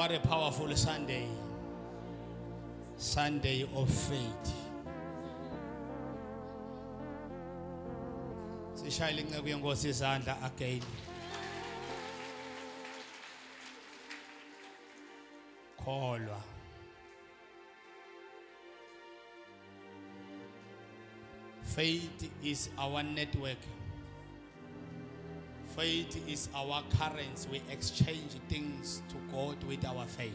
What a powerful Sunday. Sunday of faith. Sishayile inceke yenkosi izandla again. Kholwa. Faith is our network. Faith is our currency. We exchange things to God with our faith.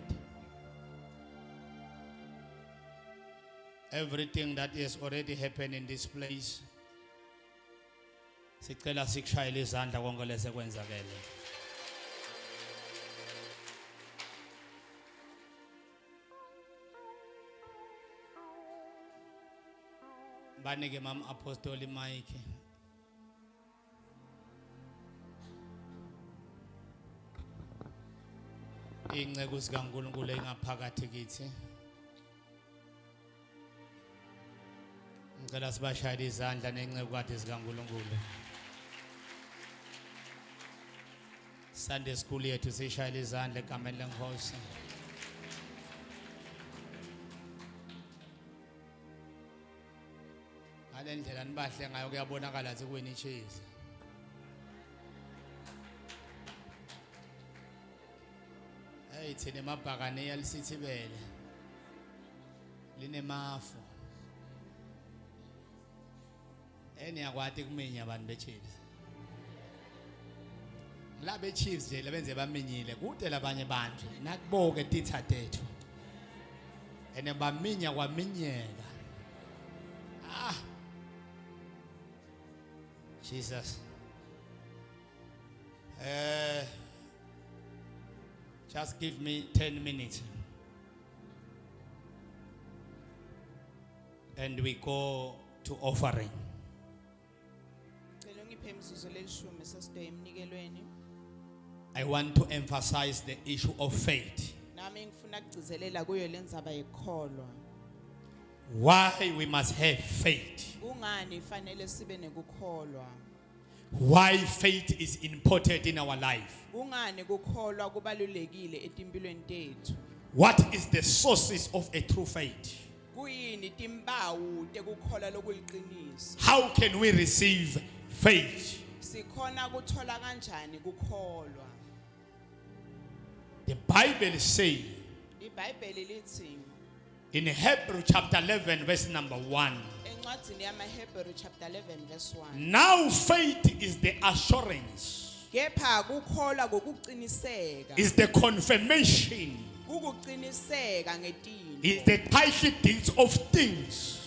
Everything that has already happened in this place, sicela sikushayele izandla konke lesekwenzakele. Banike mama apostoli Mike. Ingceku zikaNkulunkulu engaphakathi kithi. Ngicela sibashayele izandla nengceku kade zikaNkulunkulu. Sunday school yethu sishayele izandla egameni leNkosi. Ngale ndlela nibahle ngayo kuyabonakala ukuthi kuwena icheese. Hey thina emabhakane yalisithi bele. Linemafu. Eniyakwati kuminya abantu beChiefs. La beChiefs nje lebenze baminyile kude labanye abantu nakuboke titha tethu. Ene baminya kwaminyeka. Ah. Jesus. Just give me 10 minutes. And we go to offering. I want to emphasize the issue of faith. Why we must have faith. Why faith is important in our life. What is the sources of a true faith? How can we receive faith? The Bible says in Hebrews chapter 11 verse number 1. Now faith is the assurance, is the confirmation, is the title deeds of things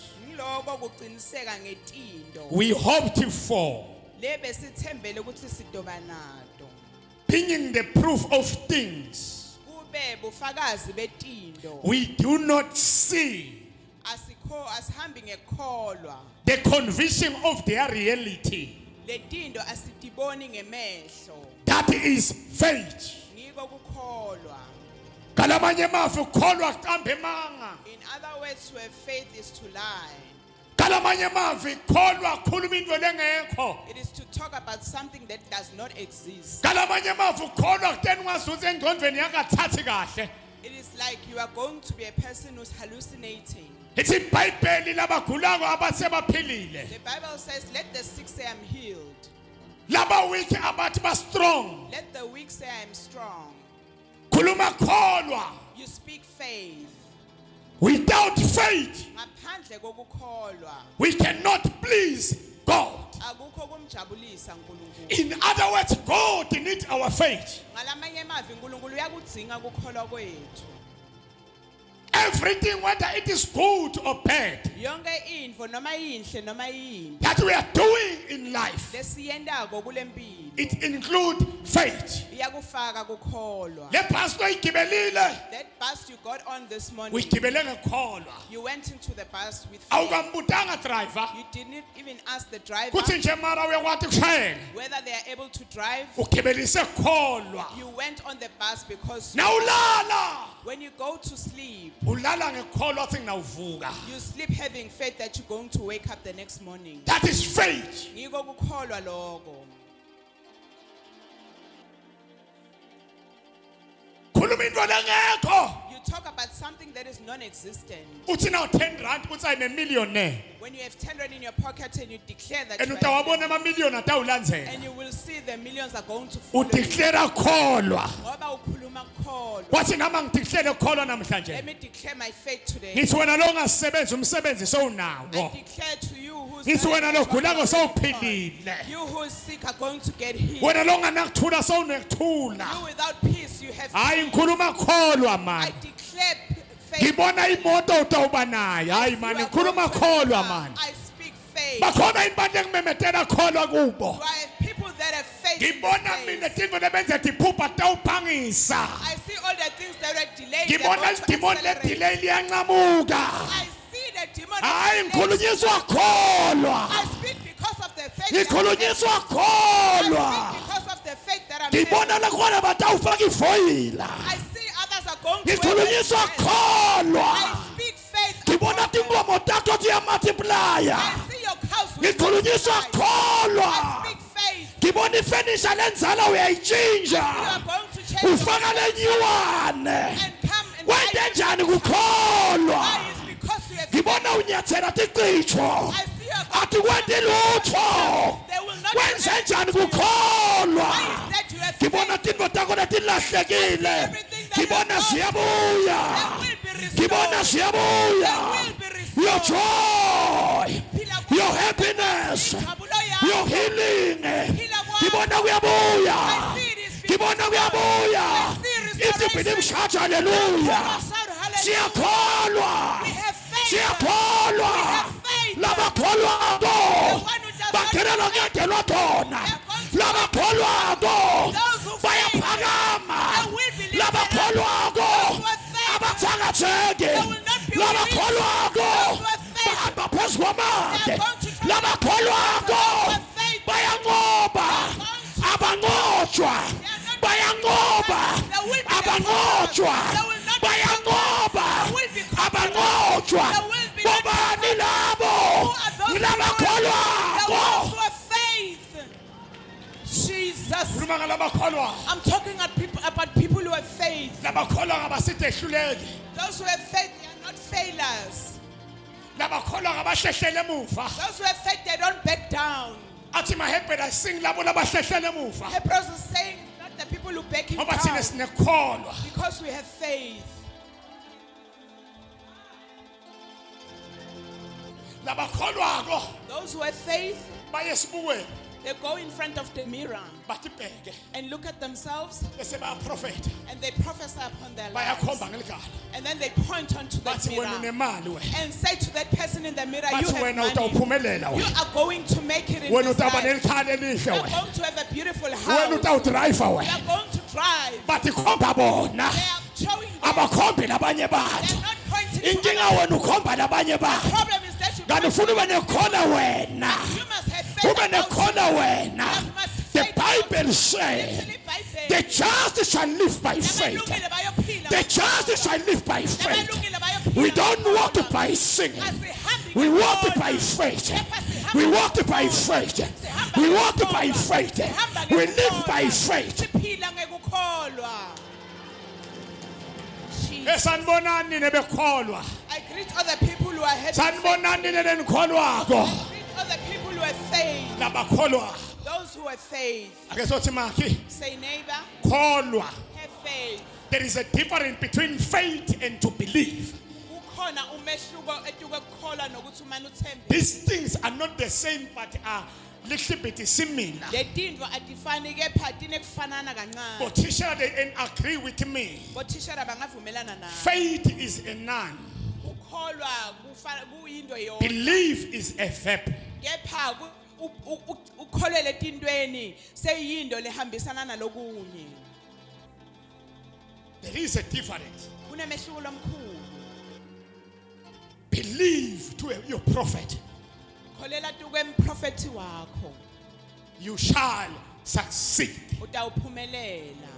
we hoped for, being the proof of things we do not see, the conviction of their reality. That is faith. In other words, where faith is to lie. It is to talk about something that does not exist. It is like you are going to be a person who's hallucinating. The Bible says, let the sick say I'm healed. Let the weak say I'm strong. You speak faith. Without faith, we cannot please God. In other words, God needs our faith. Everything, whether it is good or bad, that we are doing in life, it includes faith. That bus you got on this morning, you went into the bus with faith. You didn't even ask the driver whether they are able to drive. You went on the bus because when you go to sleep, you sleep having faith that you're going to wake up the next morning. That is faith. talk about something that is non-existent. Uthi now 10 rand uthi I'm a millionaire. When you have 10 rand in your pocket and you declare that And you are, utawabona amamillion atawulandzela. and you will see the millions are going to follow you. Udeclare kholwa. Ngoba ukhuluma kukholwa. Wathi nama ngideclare kholwa namhlanje. Let me declare my faith today. Ngithi wena lo ngasebenza umsebenzi sowunawo. I declare to you who's Ngithi wena lo gulayo sowuphilile. you who is sick are going to get healed. Wena lo nganakuthula sowunekuthula. You without peace you have Hayi peace. ngikhuluma kholwa I man. declare faith. Ngibona imoto utawuba nayo. Hayi man You are ngikhuluma going to kholwa deliver. man. I speak faith. Bakhona inibande ngimemetela kholwa kubo. Do I have people that have faith? in Ngibona faith? mina tintfo lebenze tiphupha tawuphangisa. I see all the things that are delayed. Ngibona lidimoni ledelay liyancamuka. I see the demon. Hayi ngikhulunyiswa kholwa. I speak because of the faith. Ngikhulunyiswa I kholwa. speak because of the faith that I'm Ngibona lakhona batawufaka ifoyila. I see others are going to. Ngikhulunyiswa kholwa. I speak faith. Ngibona tinkomo takho tiyamultiplya. I see your house. Ngikhulunyiswa I kholwa. speak faith. Ngibona ifenisha lenzala You uyayitshintsha. are going to change. Ufaka lenyuwane. And come and Wente njani kukholwa? Why is because you have. Ngibona unyathela tiqicho. I see your. Athi kwenti lutho. They will not. Wenze njani kukholwa? Why is that you have. Ngibona tintfo takho letilahlekile. Ngibona ziyabuya. Ngibona ziyabuya. Your joy, your happiness, your healing. Ngibona kuyabuya. Ngibona kuyabuya. If you believe, shout hallelujah. Siyakholwa. Siyakholwa. Labakholwako bakhelela ngedelwa khona. Labakholwako bayaphakama. Labakholwako abathakatheke. Labakholwako bahamba phezu kwamande. Labakholwako bayanqoba. Abanqotshwa bayanqoba. Abanqotshwa bayanqoba. Abanqotshwa bobani labo. Labakholwako. Jesus. Khuluma ngalabakholwa. I'm talking about people who have faith. Labakholwa ngabasitehluleki. Those who have faith, they are not failures. Labakholwa ngabahlehlele emuva. Those who have faith, they don't back down. Athi mahebhela sing labo labahlehlele emuva. Hebrews is saying not the people who back him Ngoba thina down, sinekholwa. because we have faith. Labakholwako Those who have faith, baye esibukweni they go in front of the mirror batibheke and look at themselves bese bayaprofetha. and they prophesy upon their lives. Bayakhomba ngeligala. And then they point onto that Bathi wena mirror unemali wena. and say to that person in the mirror, you Bathi have wena money. utawuphumelela You wena. are going to make it in Wena this utawuba life. nelikhaya elihle You are wena. going to have a beautiful Wena house. utawudrayiva You wena. are going to drive. Bathi khomba bona. They are showing them. Abakhombi labanye They're bantu. not pointing to Inkinga others. wena ukhomba labanye The bantu. problem is that you Kanti point ufuna to ube nekhona wena. You must have faith. Ube about nekhona you. wena. You must The faith about Bible you. says Literally by faith. the just shall live by faith. Abalungile bayophila. The just shall live by faith. Abalungile bayophila. We don't walk by singing. Asihambi We walk ngekhono. by faith. Sihambe We walk by ngekhono. faith. Sihambe We walk ngekhono. by faith. Sihamba We live ngekhono. by faith. Siphila ngekukholwa. Jesus. Sanibonani nebekholwa. I greet other people who are having faith. Sanibonani nenikholwako. I greet other people who have faith. Labakholwa. Those who have faith. Ake sothi maki Say neighbor, kholwa. have faith. There is a difference between faith and to believe. Kukhona umehluko eduke kukholwa nokuthi umane uthembe. These things are not the same but are little bit similar. Le tindvo atifani kepha tinekufanana kancane. But teacher they agree with me. Bothishela bangavumelana nawe. Faith is a noun. Ukholwa kuyinto yonke. Belief is a verb. Kepha ukholele tintweni seyinto lehambisana nalokunye. There is a difference. Kunemehluko lomkhulu. Believe to your prophet. Kholela tu kwemprofeti wakho. You shall succeed. Utawuphumelela.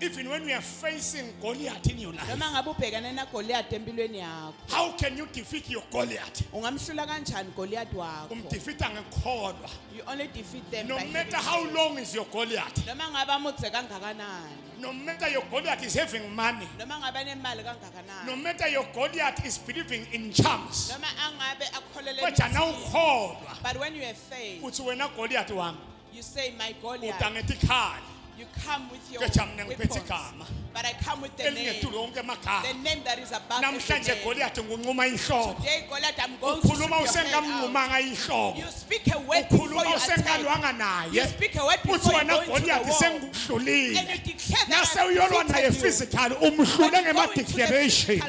Even when we are facing Goliath in your life, Noma ngabe ubhekane naGoliath empilweni yakho. how can you defeat your Goliath? Ungamhlula kanjani Goliath wakho? Umdefeata ngekholwa. You only defeat them No by matter having how faith. long is your Goliath, Noma ngabe amudze kangakanani. no matter your Goliath is having money, Noma ngabe nemali kangakanani. no matter your Goliath is believing in charms, Noma angabe akholele kodwa emithini. nawukholwa But when you have faith, uthi wena Goliath wami you say, my Goliath, udangethi khali you come with your kodwa mina ngiphethe weapons. igama But I come with the name. elingetulu wonke amagama. The name that is above every Namhlanje name. Goliath ngunquma inhloko. Today, Goliath, I'm going to Ukhuluma strip your head out. usengamnqumanga inhloko. You speak a word before Ukhuluma you attack. usengalwanga You naye. speak a word Uthi before you wena go into the Goliath war. And sengudlulile. you declare that Nase I've uyolwa naye defeated you. physical umhlule ngema declaration.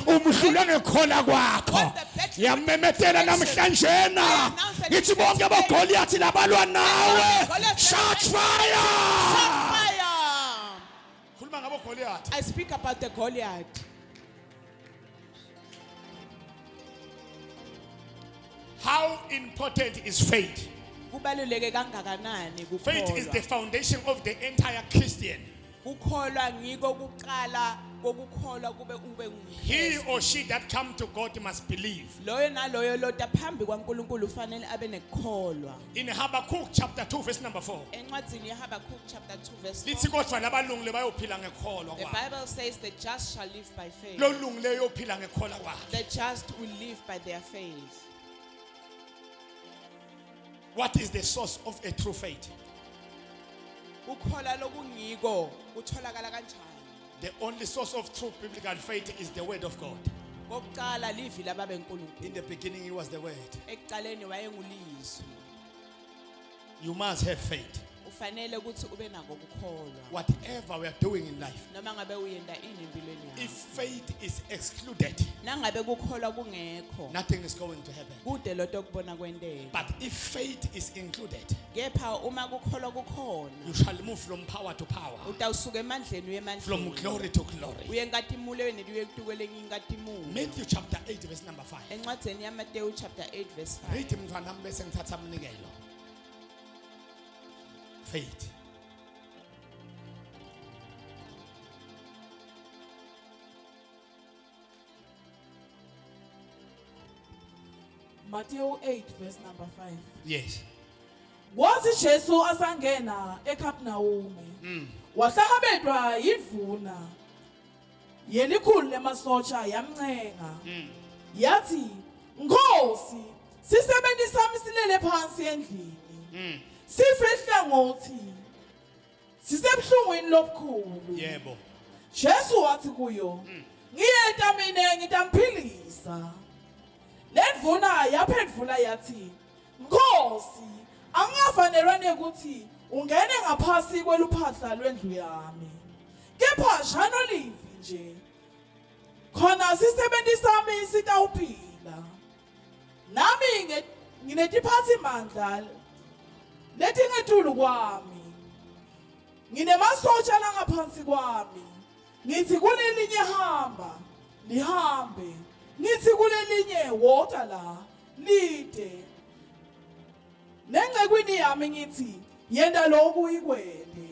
Umhlule ngekhola kwakho. Yamemetela namhlanje na. Ngithi bonke abagoliath labalwa nawe. Shout fire! Fire! Khuluma ngabo Goliath. I speak about the Goliath. How important is faith? Kubaluleke kangakanani Faith is the kukholwa. foundation of the entire Christian. Kukholwa ngiko kuqala kokukholwa kube ube He or she that come to God must believe. loyo naloyo lota phambi kwaNkulunkulu ufanele abe nekukholwa. In Habakkuk chapter 2 verse number 4. Encwadzini yaHabakuk chapter 2 verse 4. Lithi kodwa labalungile bayophila ngekholwa The kwabo. Bible says the just shall live by faith. Lolungile uyophila ngekholwa kwakhe. The just will live by their faith. What is the source of a true faith? Ukholwa lokungiko utholakala kanjani? The only source of true biblical faith is the word of God. Kokuqala livi lababe nkulunkulu. In the beginning he was the word. Ekuqaleni wayengulizwi. You must have faith. Ufanele ukuthi ube nako ukukholwa. Whatever we are doing in life, Noma ngabe uyenda ini empilweni if yakho. faith is excluded, Nangabe kukholwa kungekho. nothing is going to happen. Kude loto kubona kwenteka. But if faith is included, Kepha uma kukholwa kukhona, you shall move from power to power, utawusuka emandleni uye from emandleni. glory to glory. Uye enkathimulweni uye kutukelenye inkathimule. Matthew chapter 8 verse number 5. Encwadzeni yaMateyu chapter 8 verse 5. Read mntwana wami bese ngithatha umnikelo. Faith. Matthew 8 verse number 5. Yes. Wathi Jesu asangena eKapernaum. Wahlangabezwa yindvuna. Yelikhulu lemasotsha yamncenga. Yathi, "Nkosi, sisebenti sami silele phansi endlini. Sifihla ngothi sisebhlungwini lobukhulu." Yebo. Jesu wathi kuyo, "Ngiyeta mina ngitamphilisa." Lendvuna yaphendvula yathi, "Nkosi, angafanelwane ukuthi ungene ngaphasi kweluphahla lwendlu yami. Kepha shano livi nje. Khona sisebenti sami sitawuphila. Nami nginetiphatsi mandla letingetulu kwami. Nginemasotsha langaphansi kwami. Ngithi kulelinye hamba, lihambe. Ngithi kulelinye wota la, lide. Nengcekwini yami ngithi yenda lokhu ikwende.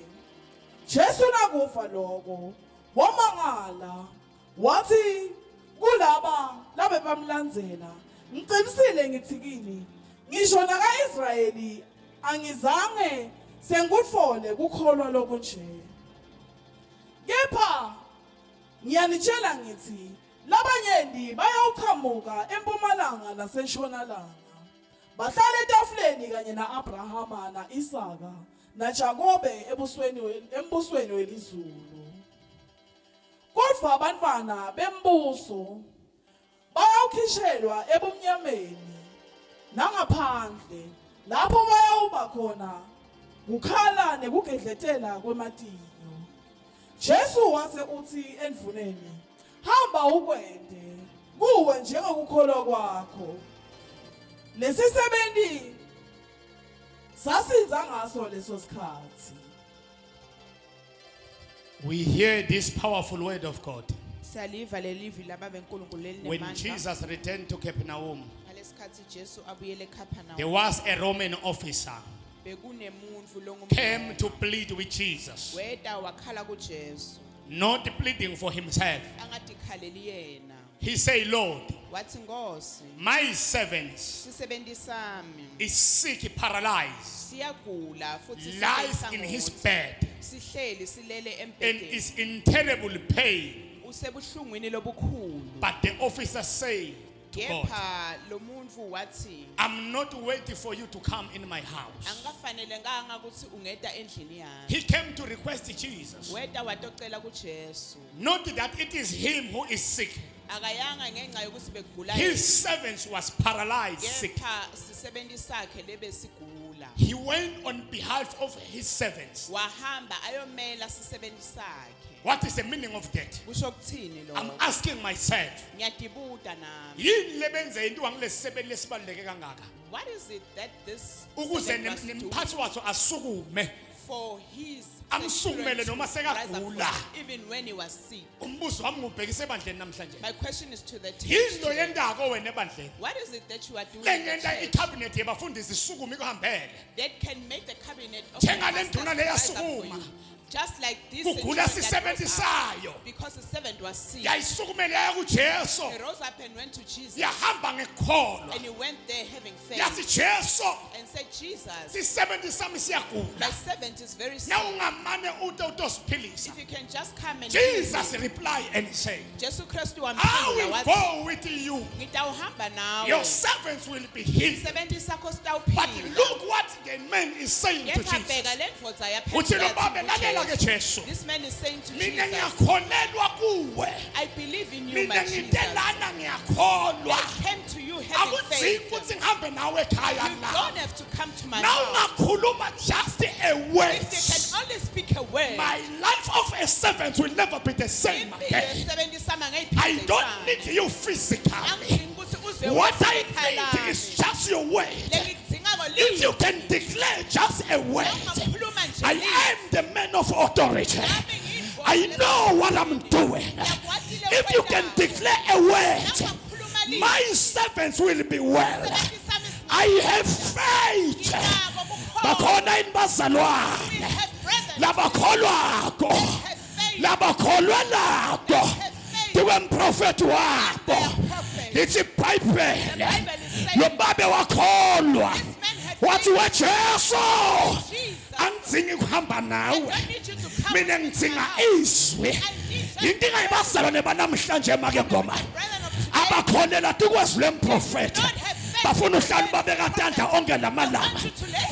Jesu nakufa lokho, wamangala. Wathi kulaba labe bamlandzela, "Ngiqinisile ngithi kini, ngisho naka-Israyeli angizange sengutfole kukholwa lokunje. Kepha ngiyanitshela ngithi labanyenti bayawuqhamuka empumalanga nasentshonalanga. Bahlala etafuleni kanye na-Abrahama na-Isaka naJakobe embusweni welizulu. Kodwa abantwana bembuso bayawukhishelwa ebumnyameni nangaphandle lapho bayawuba khona kukhala nekugedletela kwematinyo." Jesu wase uthi endvuneni, "Hamba ukwende kuwe njengokukholwa kwakho." Lesisebenti sasinza ngaso leso sikhathi. We hear this powerful word of God. Siyaliva lelivi lababe nkulunkulu When elinemandla. Jesus returned to Capernaum, Ngalesikhathi Jesu abuyele eKapernaum. there was a Roman officer came to plead with Jesus, not pleading for himself. He said, Lord, my servant is sick, paralyzed, lies in his bed, and is in terrible pain. But the officer said to God, I'm not waiting for you to come in my house. He came to request Jesus. Not that it is him who is sick. His servant was paralyzed, sick. He went on behalf of his servants. What is the meaning of that? I'm asking myself, what is it that this for his even when he was sick? My question is to the church. What is it that you are doing in the church that can make the cabinet of the pastors rise up for you? Just like this, because the servant was sick, he rose up and went to Jesus, and he went there having faith, and said, Jesus, my servant is very sick. If you can just come and Jesus replied and said, I will go with you. Your servants will be healed. But look what the man is saying to Jesus. This man is saying to Jesus, I believe in you, my Jesus. I came to you having faith. You don't have to come to my house. If you can only speak a word, my life of a servant will never be the same again. I don't need you physically. What I need is just your word. If you can declare just a word, I am the man of authority. I know what I'm doing. If you can declare a word, my servants will be well. I have faith. Bakhona inbazalwane labakholwako labakholwa lako ndiwemprofethi wabo lithi iBhayibheli lombabe wakholwa wathi weJesu angidzingi kuhamba nawe mina ngidzinga izwi into engayibazalwane banamhlanje make ngoma abakholela tukwazi lemprofethi bafuna uhlala babeka tanda onke lamalanga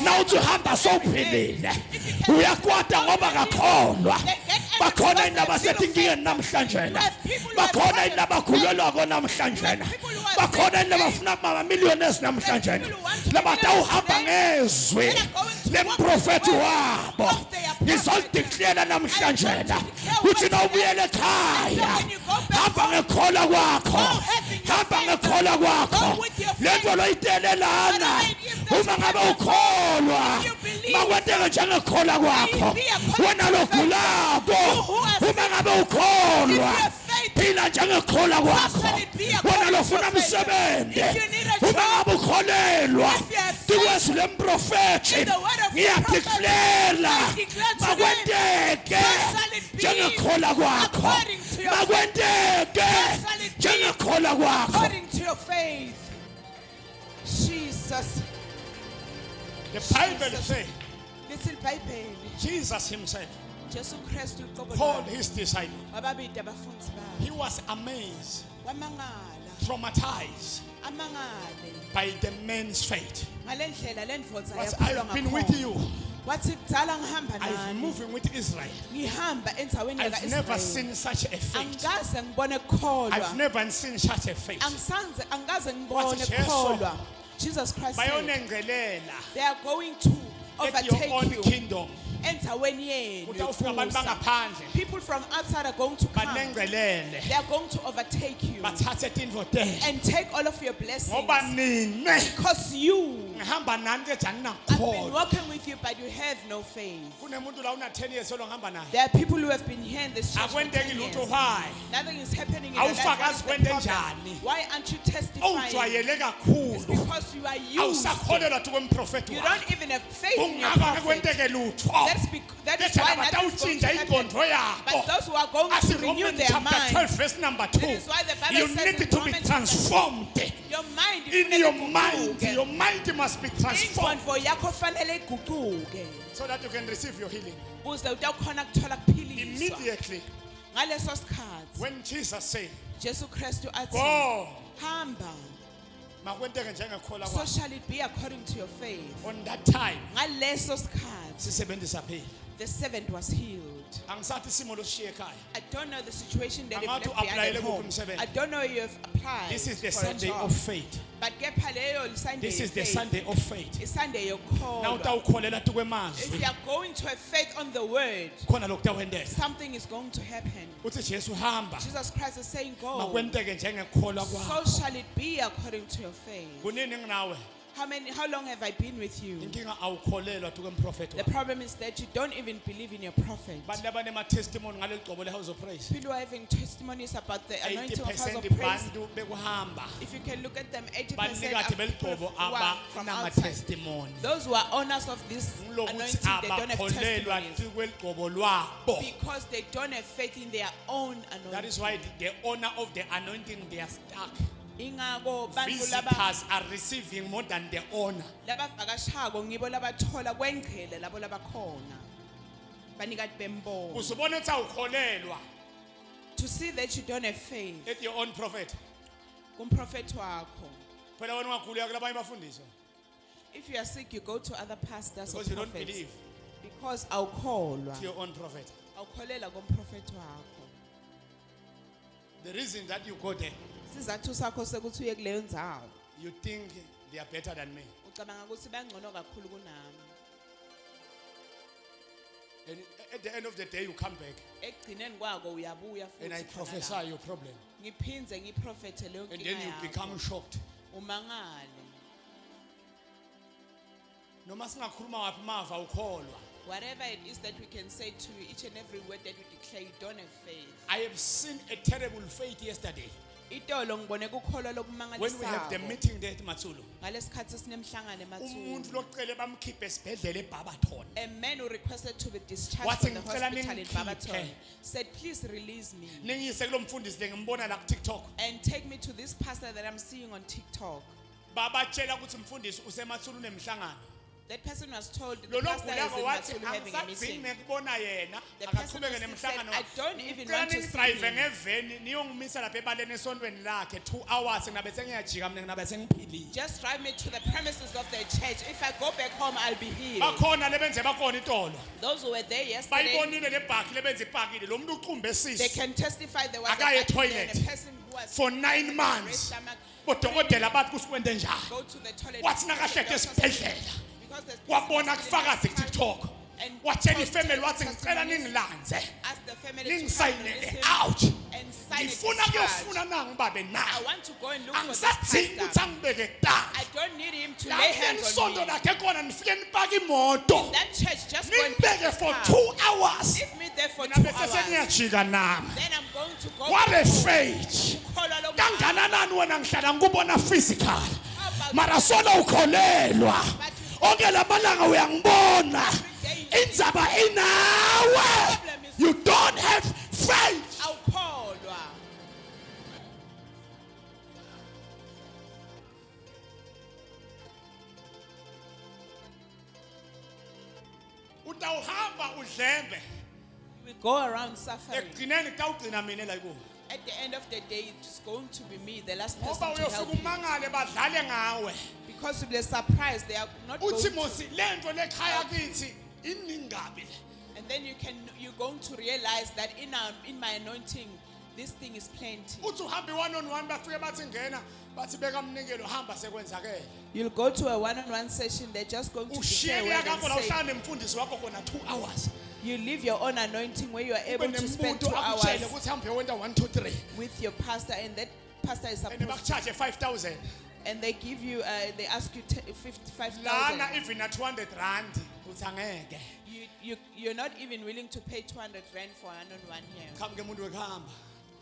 nawuthi uhamba sowuphilile uyakwata ngoba akakholwa bakhona indaba sethingiyeni namhlanje bakhona indaba khulelwako namhlanje bakhona indaba bafuna ama millionaires namhlanje labata uhamba ngezwi lemprofethi wabo ngizodeclare namhlanje uthi nawubuyele ekhaya hamba ngekhola kwakho hamba ngekhola kwakho lento loyitelelana uma ngabe ukholwa makwenteke njengekhola kwakho wena logulako uma ngabe ukholwa phila njengekhola kwakho wena lofuna umsebenzi uma ngabe ukholelwa tikwezi lemprofethi ngiyadeclara makwenteke njengekhola kwakho makwenteke njengekhola kwakho. According to your faith. Jesus. The Bible says Jesus himself called his disciples. He was amazed, traumatized by the man's faith. But I've been with you. I'm moving with Israel. I've never seen such a faith. I've never seen such a faith. Jesus Christ said, they are going to overtake your own you. kingdom. People from outside are going to come. They are going to overtake you and take all of your blessings. Because you I've been walking with you, but you have no faith. There are people who have been here in this church for 10 years. Nothing is happening in your life. What is the problem? Why aren't you testifying? It's because you are used. You don't even have faith in your prophet. That is why nothing is going to happen. But those who are going to renew their mind, that is why the Bible you says need in to be Romans transformed. your mind In your mind must be transformed so that you can receive your healing. Immediately, when Jesus said, Jesu Kristu athi go, hamba, so shall it be according to your faith. on that time, Ngaleso sikhathi the servant was healed. I don't know the situation that you've left behind at home. I don't know you have applied. this is the for a Sunday job. of faith. But kepha leyo Sunday This is the faith. Sunday of faith. It's Sunday Now yokholwa. If you are going to have faith on the word, something is going to happen. Jesus Christ is saying, go. So shall it be according to your faith. How long have I been with you? The problem is that you don't even believe in your prophet. People are having testimonies about the anointing of House of Praise. If you can look at them, 80% of people who are from outside. Those who are owners of this anointing, they don't have testimonies because they don't have faith in their own anointing. That is why the owner of the anointing, they are stuck. Ingako bantu Visitors are receiving more than the owner. labavakashako ngibo labathola kwengcele labo labakhona banikati bembono. Usubona ukuthi awukholelwa To see that you don't have faith at your own prophet. kumprofeti wakho. Phela wena ungagula yakho labanye bafundiswa. If you are sick, you go to other pastors or Because you don't prophets. believe Because awukholwa. to your own prophet. Awukholela kumprofeti wakho. The reason that you go there, Sizathu sakho sekuthi uye kuleyo ndzawo. you think they are better than me. Ucabanga ukuthi bangcono kakhulu kunami. And at the end of the day, you come back Ekugcineni kwako uyabuya and I futhi khona prophesy la. your problem. Ngiphindze ngiprofethe leyo And nkinga then you yakho. become shocked. Umangale. Noma singakhuluma waphi mava ukholwa. Whatever it is that we can say to you, each and every word that we declare, you don't have faith. I have seen a terrible faith yesterday Itolo ngibone kukholwa when we have the lokumangalisayo. meeting there at Matsulu. Ngalesikhathi sinemhlangano Umuntu eMathulu. lokucela bamkhiphe esibhedlela eBarberton. A man who requested to be discharged Wathi from the ngicela hospital in ningikhiphe. Barberton said, please release me Ningiyise kulo mfundisi le ngimbona la ku TikTok. and take me to this pastor that I'm seeing on TikTok. Babatshela ukuthi umfundisi usemathulu unemhlangano. That person was told that Lo the pastor logulako is wathi in Mathulu having a angisazini meeting. ngikubona yena The person akaqhubeke said, nemhlangano. I don't even Ngicela want to see ningidrive him. ngeveni niyongimisa lapha ebaleni esontweni lakhe 2 hours ngabe sengiyajika mina ngabe sengiphilile. Just drive me to the premises of the church. If I go back home, I'll be healed. Bakhona lebenze bakhona itolo. Those who were there yesterday, Bayibonile le bhaki lebenze ipakile lo muntu uqhumbe they esisi can testify there was Akaye an accident, toilet. a person who was for 9 months. stomach, Bodokotela bathi kusikwende njalo. go to the toilet. Wathi nakahlete esibhedlela. Because there's Wabona kufakazi ku TikTok. and Watshela told ifamily wathi testimonies, ngicela ningilanze. ask the family to come Ningisayinele release him out. and sign it Ngifuna discharge. kuyofuna nangu babe I na. want to go and look for this Angisadingi ukuthi pastor. angibeke kuqala. I don't need him to lay La hands on ensonto me. lakhe khona nifike nipaka imoto. That church just go and pick Nibeke this for car. 2 hours. Leave me there for 2 Ngabe hours. sesengiyajika nami. Then I'm going to go What back a home. faith. Ukholwa lo- Kangakanani wena ngihlala ngikubona physical. How about Mara sona ukholelwa. But Onke lamalanga uyangibona. every day Indzaba inawe. You don't have faith. awukholwa. Utawuhamba udlembe. We go around suffering. Ekugcineni tawugcina mina la kuwe. At the end of the day, it's going to be me, the last Ngoba person to help uyofika you. umangale badlale ngawe. Because if they're surprised, they are not going Uthi to. mosi lento lekhaya kithi iningabi. And then you're going to realize that in my anointing, this thing is plenty. Uthi uhambe one on one bafike bathi ngena bathi beka umnikelo hamba sekwenzakele. You'll go to a one-on-one session, they're just going to Ushiye declare word yakho la and say, uhlala nemfundisi wakho kona 2 hours. you leave your own anointing where you are able Ube to spend nembuto 2 akutshele hours ukuthi hambe wenda 1 2 3. with your pastor, and that pastor is And supposed bakcharge 5,000. And they give you, they ask you 55,000. Lana even at 200 rand uthi angeke. You're not even willing to pay 200 rand for one-on-one here. Khamba ke umuntu wekhamba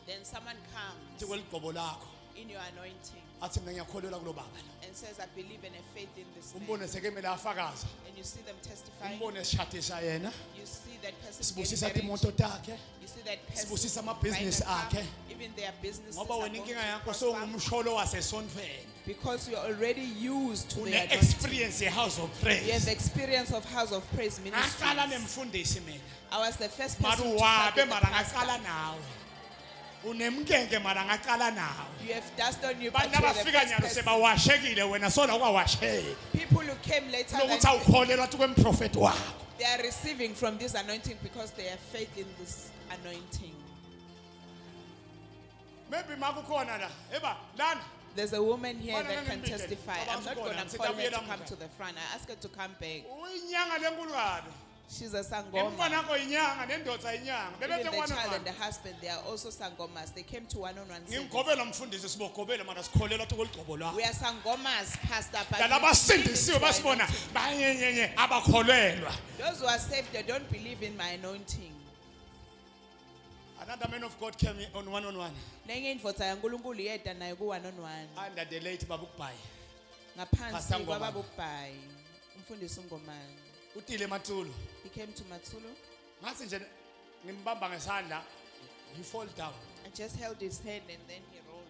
Then someone comes uthi kweligqobo lakho in your anointing athi mina ngiyakholelwa kulo baba lo. and says, I believe in a faith in this man. Umbone sekemele afakaza. And you see them testifying. Umbone sishadisa yena. You see that person Sibusisa getting married. imoto takhe. You see that Sibusisa person ama-business buying a car. akhe. Even their businesses are Ngoba going wena to inkinga yakho prosper sowungumsholo wasesontweni. because you are already used to the Une anointing. experience ye-house of You have praise. experience of House of Praise ministry. Ngaqala nemfundisi mina. I was the first Mara person to start uwabe with the mara pastor. ngaqala nawe. Unemkenge mara ngaqala nawe. You have dust on you, but Banye you are the abafika first nyalo person. sebawashekile wena sola kwawasheki. People who came later Lokuthi than awukholelwa tu kwemprofeti wakho. they are receiving from this anointing because they have faith in this anointing. Maybe makukhona la. Eba lana. There's a woman here Bana that can ngangibikele. testify. Baba I'm not sikhona, going to sithi call her abuyela to come emuva. to the front. I ask her to come back. Uyinyanga lenkulu kabi. She's a Umfana sangoma. wakho inyanga nendoda inyanga. Even Bebethe the kwana child and manje. the husband, they are also sangomas. They came to one-on-one service. Ngingigobela mfundisi sibogobela mara sikholelwa tu kweligqobo lakho. We are sangomas, Pastor. but Dala we believe abasindisiwe into basibona anointing. banyenyenye abakholelwa. Those who are saved, they don't believe in my anointing. Another man of God came on one-on-one Nenye indvodza yankulunkulu yedwa nayo ku-one-on-one. under the late Babukbai. Ngaphansi Pastor Ngomane. kwababukbhayi. Umfundisi uNgomane. Utile Matulu. He came to Matsulu. Ngathi nje ngimbamba ngesandla, he fall down. I just held his hand and then he rolled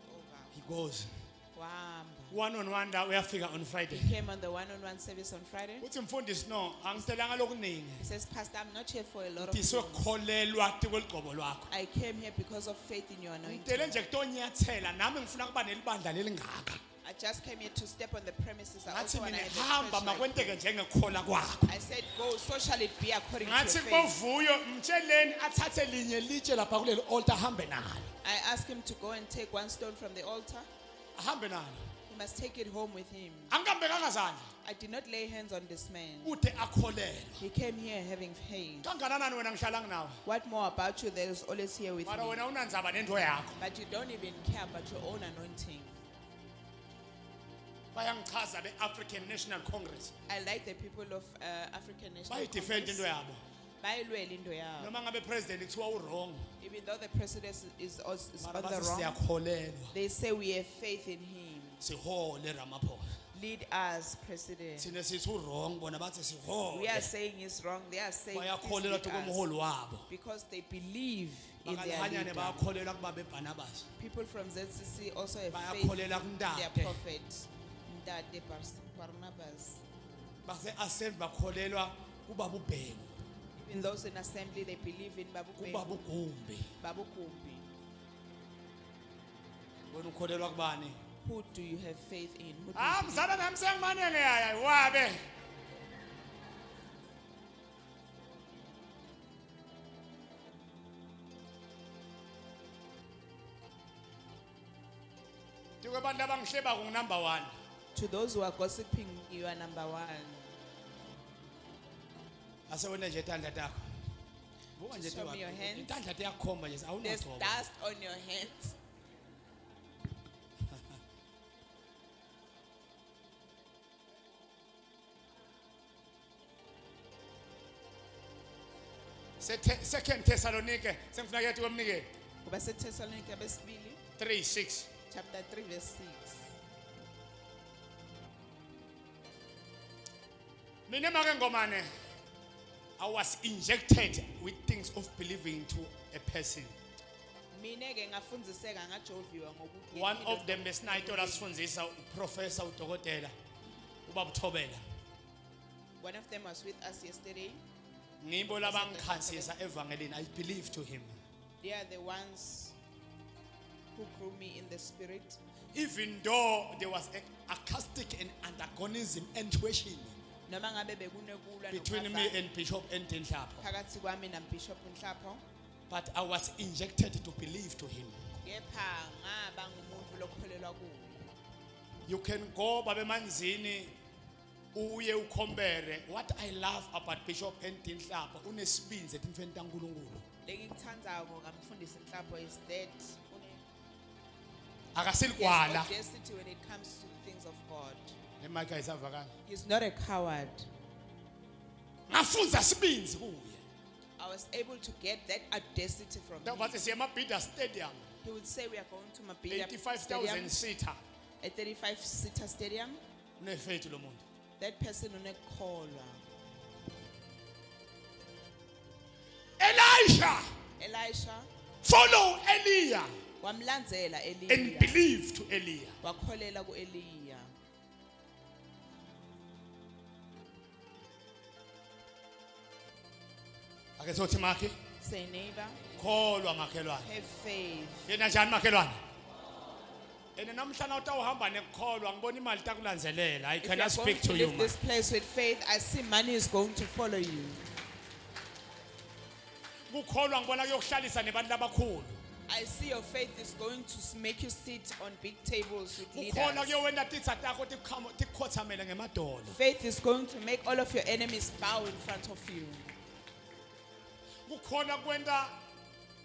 He goes. over. Wahamba. One-on-one la uyafika on Friday. He came on the one-on-one service on Friday. Uthi mfundisi no, angitelanga lokuningi. He says, Pastor, I'm not here for a lot of Uthi things. sokholelwa ti kweligqobo lakho. I came here because of faith in your anointing. Ngitele nje kutonyathela nami ngifuna kuba nelibandla lelingaka. I just came here to step on the premises. I Ngathi also want mina to hamba have a church like makwenteke you. njengekhola kwakho. I said, go, so shall it be according to Ngathi your faith. bovuyo mtsheleni athathe linye litshe lapha kuleli altar ahambe nalo. I asked him to go and take one stone from the altar. Ahambe nalo. He must take it home with him. Angambekanga zandla. I did not lay hands on this man. Ude akholelwa. He came here having faith. Kangakanani wena ngihlala nginawe? What more about you that is always here with Mara me? wena unandzaba nento yakho. But you don't even care about your own anointing. Bayangichaza be-African National Congress. I like the people of African National Bayidefend into Congress. yabo. Bayilwela into yabo. Noma ngabe president kuthiwa u-wrong. Even though the president is Mara on the bathi wrong, siyakholelwa. they say we have faith in him. Sihole Ramaphosa. Lead us, President. Thina sithi u-wrong bona bathi sihole. We are saying he's wrong. They are saying please Bayakholelwa lead tu us. kumholi wabo. Because they believe in their Bakalihanyane leader. bayakholelwa kuba beBarnabas. People from ZCC also have faith Bayakholelwa in their kuNtate. prophet, Ndate Barnabas. Base-Assembly bakholelwa kubaba uBhengu, Even those in assembly, they believe in Babu kubaba uGumbi. Babu Kumbi. Wena ukholelwa kubani? Who do you have faith in? Who do Ah, you believe mzala nami sengimane ngiyaya wabe. Duke bantu abangihleba ku number 1. To those who are gossiping, you are number one. Ase wena nje tandla takho. Buka nje Show me your hands. Tandla yakhomba nje There's awunagcoba. dust on your hands. Second Thessalonike sengifuna kethi kwemnikeli Kuba seThessalonike besibili, 3:6. chapter 3 verse 6. Mina make ngomane I was injected with things of believing to a person. Mina ke ngafundziseka ngajoviwa ngokuthi One of them besinayitora sifundisa uprofessor udokotela ubaba Thobela. One of them was with us yesterday. Ngibo labangikhansisa evangelini I believe to him. They are the ones who grew me in the spirit. Even though there was a acoustic and antagonism and tuition Noma ngabe bekunekulwa between me nokuvana and Bishop Entenhlapho, phakathi kwami naBishop Nhlapho, but I was injected to believe to him. kepha ngaba ngumuntu lokholelwa kuye. You can go babemanzini uye ukhombere what I love about Bishop Entenhlapho unesibinzi etimfeni taNkulunkulu. Lengikuthandzako ngamfundisi Nhlapho is that akasilkwala audacity when it comes to things of God. eMike ayisavakala He's not a coward. ngafunza sibinzi kuye I was able to get that audacity from him. bathi siye eMabhida stadium He would say we are going to Mabhida 85,000 Stadium, seater a 35-seater stadium. unefethu lo muntu That person unekholwa. Elisha follow Elijah wamlandzela and Eliya. believe to Elijah Wakholela ku-Eliya. ake sothi makhe Say neighbor, kholwa makhelwane have faith. yena njani makhelwane ene namhlanje utawuhamba nekukholwa ngibona imali takulandzelela I If you cannot are going speak to to you live man this place with faith, I see money is going to follow you. kukholwa ngibona kuyokuhlalisa nebantu abakhulu I see your faith is going to make you sit on big tables with kukholwa leaders. kuyowenta titsa takho tikhothamele ngemadolo Faith is going to make all of your enemies bow in front of you. kukhona kwenta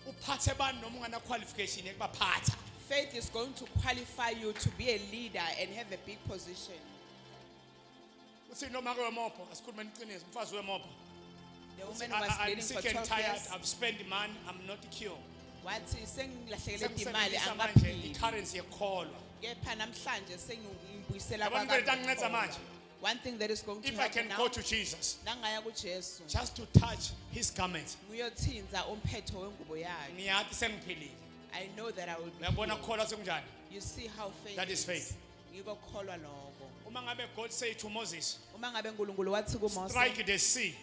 uphathe abantu noma ungana qualification ekubaphatha Faith is going to qualify you to be a leader and have a big position. uthi noma ke wemopo asikhulume iqiniso umfazi wemopo The woman who was I'm bleeding for sick and 12 tired years. I've spent money I'm not cured Wathi sengilahlekelwe imali sengisebenzisa manje angaphili. i-currency yekholwa Kepha namhlanje sengibuyisela yabona into letanginceda manje One thing that is going to if I happen can now, go to Jesus nangaya kuJesu, just to touch his garment ngiyothinza umphetho wengubo yakhe. ngiyathi sengiphilile I know that I will be uyabona healed. kukholwa sekunjani You see how faith That is faith. Ngikokholwa lokho. uma ngabe God say to Moses Uma ngabe uNkulunkulu wathi kuMose, strike the sea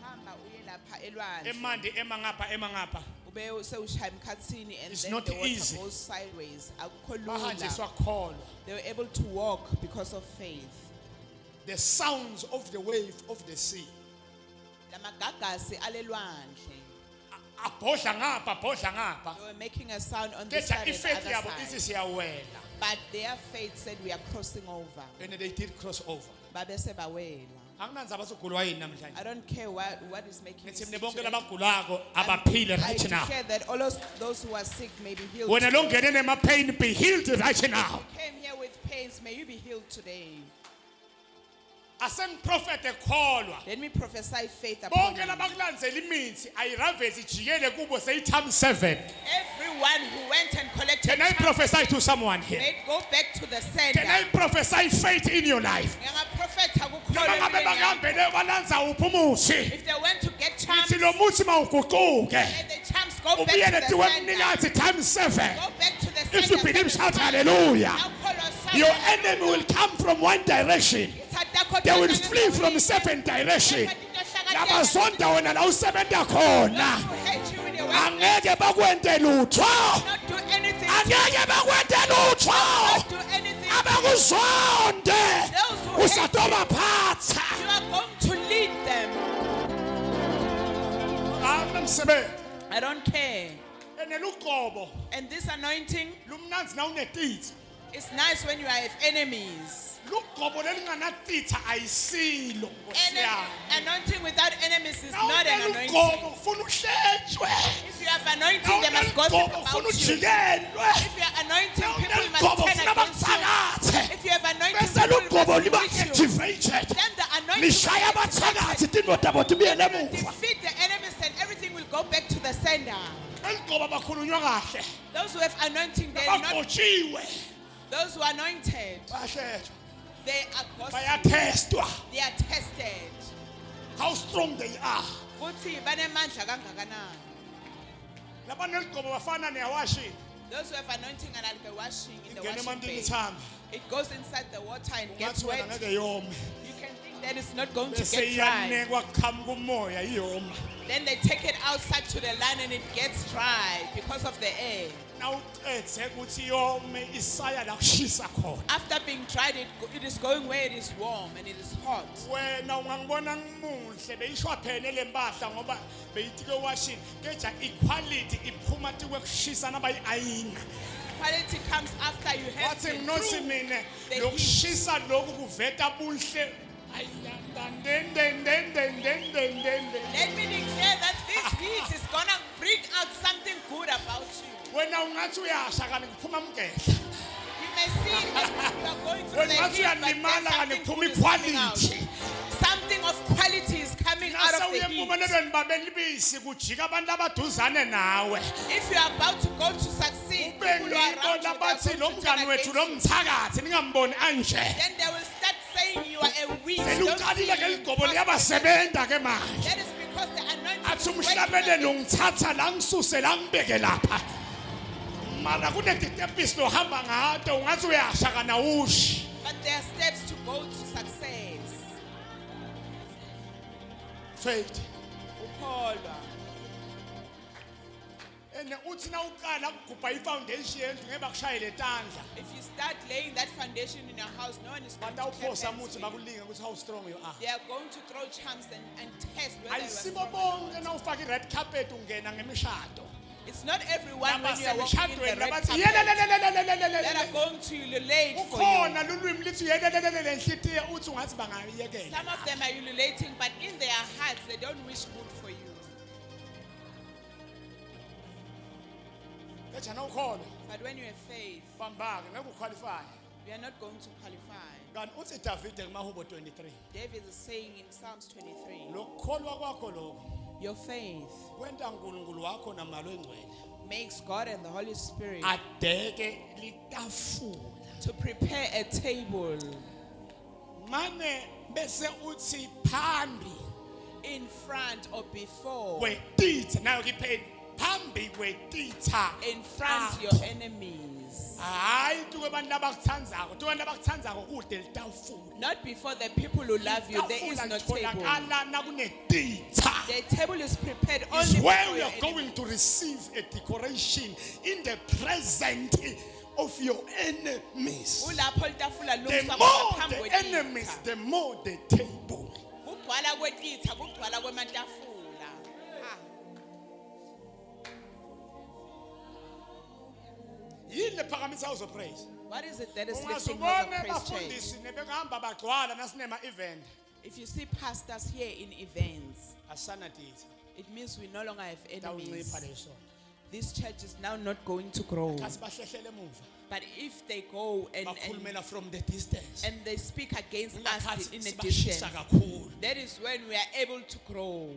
hamba uye lapha elwandle. emandi emangapha Ube sewushaya emkhathini and It's then not the water easy. goes sideways. Akukho bahanjiswa lula. kholwa They were able to walk because of faith. the sounds of the wave of the sea Lamagagasi alelwandle. abhodla ngapha They were making a sound on this kepha side and ifaith the yabo other ithi side. siyawela But their faith said we are crossing over. and they did cross over Babese bawela. anginandzaba sogulwa yini namhlanje I don't care what is making you ngithi sick mne bonke today. labagulako abaphile I right now declare that all of those who are sick may be healed. wena today. longene nemapain be healed right now Came here with pains, may you be healed today. asengiprofete kholwa Let me prophesy faith upon bonke you. labakulandzela imithi ayiravesi ijikele kubo seyi-time 7 Everyone who went and collected can I charms, prophesy to someone here may go back to the can I sender. prophesy faith in your life Ngingaprofetha noma kukholwa ngabe empilweni yakho. bakambele balanza uphi umuthi If they went to get charms, ngithi lo muthi mawuguquke let the charms go back to ubuyele the tiwe sender. mnikazi time 7 Go back to the sender. if you believe shout hallelujah your enemy will come from one direction they will flee from 7 direction labazonda wena la usebenta khona angeke bakwente lutho Not do anything. angeke bakwente lutho Not do anything. abakuzonde usatoba phatha You are going to lead them. amemsebenzi I don't care. eneluqobo And this anointing lumnanzi na unetitha is nice when you have enemies. luqobo lelinganatitha ayisilo And anointing without enemies is Now not an uneluqobo anointing. ufuna uhletshwe If you have anointing, they must gossip uneluqobo ufuna about you. ujikelwe If you are anointing, people uneluqobo must turn ufuna against you. bakuthakathe If you have anointing, bese people luqobo must liba defeat you. activated Then the anointing lishaya will abathakathi activate. tindodabo tibuyele emuva Defeat the enemies and everything will go back to the sender. eliqobo abakhulunywa kahle Those who have anointing, they are not bagcotshiwe those who are anointed. bayahletshwa They are gospel. bayathestwa They are tested. how strong they are Ukuthi banemandla kangakanani. labaneliqobo bafana neyawashi Those who have anointing and like washing in the ingene washing emantini bay, ithamba it goes inside the water and gets ungathi wet. wena ngeke yome You can think that it's not going to bese get dry. iyanekwa kuqhamuka umoya iyoma Then they take it outside to the land and it gets dry because of the air. nawuqedze ukuthi yome isaya la kushisa khona After being dried, it is going where it is warm and it is hot. wena ungangibona ngimuhle beyishwaphene le mpahla ngoba beyitike washini keja equality iphuma tikwe kushisa nabayi-ayina Quality comes after you have wathi been nginothi through mina the heat. lokushisa lokhu kuveta buhle Let me declare that this heat is gonna bring out something good about you. wena wena ungathi uyasha kanti kuphuma umgehla. You may see that you are going through Wena the ungathi heat, but uyalimala kanti then kuphuma something good is coming out. iquality. Something of quality is coming out Nase of the uye heat. empumelelweni babelibisi kujika abantu abaduzane nawe. If you are about to go to succeed, Ube people who are ngiko around you, they are labathi going lo to turn mngani wethu against lo you. mthakathi ningamboni anje. Then they will start saying you are a weak. Don't see Seluqalile ke you igobo because liyabasebenza ke manje. that is because the anointing Athi is working umhlabelelo against you. ngithatha la ngisuse la ngibeke lapha. Mara kunetitepisi lohamba ngato ungathi uyasha kana ushi. But there are steps to go to success. Faith. Ukholwa. Ene uthi na uqala ukugubha ifoundation ngeke bakushayele tandla. If you start laying that foundation in your house, no one is going to clap Batawuphosa hands muthi for you. bakulinge ukuthi how strong you are. They are going to throw charms and test whether you are Ayisibo strong or bonke not. na ufaka i-red carpet ungena ngemishado. It's not everyone when you are walking in the Nabasemishadweni red labathi carpet that yelelelelelelelelele. are going to ululate for you. Ukhona lulwimi lithi yelelelelele enhlitiye uthi ungathi bangayiyekela. Some of them are ululating, but in their hearts they don't wish good for you. Ejana ukholwa But when you have faith, bambake ngeke uqualify. we are not going to qualify. Kanti uthi Davide kumahubo 23. David is saying in Psalms 23, Lokukholwa kwakho lokho your faith kwenta uNkulunkulu wakho namalo engcwele. makes God and the Holy Spirit Adeke litafula. to prepare a table Mane bese uthi phambi in front or before, kwetitha nayo kipheni phambi kwetitha in front akho. your enemies. Hayi tuke abantu abakuthandzako, tuke abantu abakuthandzako kude litafula. Not before the people who love you, there is no table. Litafula nakunetitha. The table is prepared Is only where for we your are going enemies. to receive a decoration in the presence of your enemies. Kulapho litafula The lumsa more ngaphambi the kwetitha. enemies, the more the table. Kugcwala kwetitha, kugcwala kwematafula. Ah, Yini lephakamisa uzo praise? what is it that is lifting up Ungasubone the praise church? bafundisi nebehamba bagcwala nasinema event. If you see pastors here in events, Asana ditha. it means we no longer have Tawuncipha enemies. leso. This church is now not going to grow. Kasi bahlehlele emuva. But if they go and Bakhulumela from the distance. they speak against us Ngakhathi in a sibashisa distance, kakhulu. that is when we are able to grow.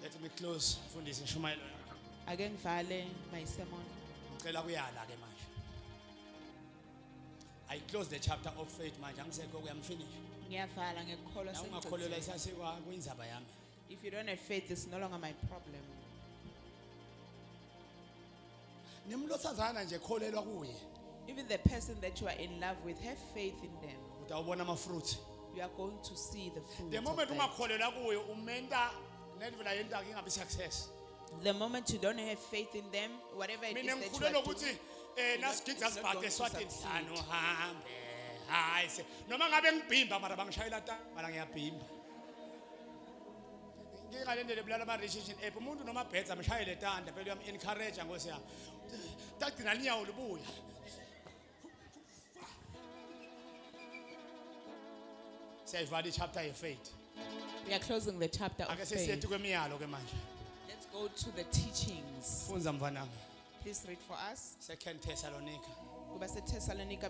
Let me close mfundisi Shumayelo. Again, Vale, my sermon. Ngicela kuyala ke manje. I close the chapter of faith manje angisekho kuyamfinish. Ngiyavala ngekholwa La ungakholelwa sengigcotshile. isasikwa kuyindzaba yami. If you don't have faith, it's no longer my problem. Nemlotsanzana nje kholelwa kuye. Even the person that you are in love with, have faith in them. Utawubona ama fruits. You are going to see the fruit. The of moment that. ungakholelwa kuye umenta nendlela yenta ingabi success. The moment you don't have faith in them, whatever it is Mina that you ngikhulelwa are doing, ukuthi nasigidza it's not sibhake going to Eswatini succeed. dlano hambe. Hayi se noma ngabe ngibhimba mara bangishayela ta mara ngiyabhimba. Ngingalendele bulala ama restriction app umuntu noma bhetsa amshayele tanda phela uyam encourage ngosi yami. Tagcina linyawo libuya. Siyayivala chapter ye faith. we are closing the chapter of Ake faith. sesiyethi kwemiyalo ke manje. Let's go to the teachings. Funza mvanami. Please read for us. 2 Thessalonica. Kuba seThessalonica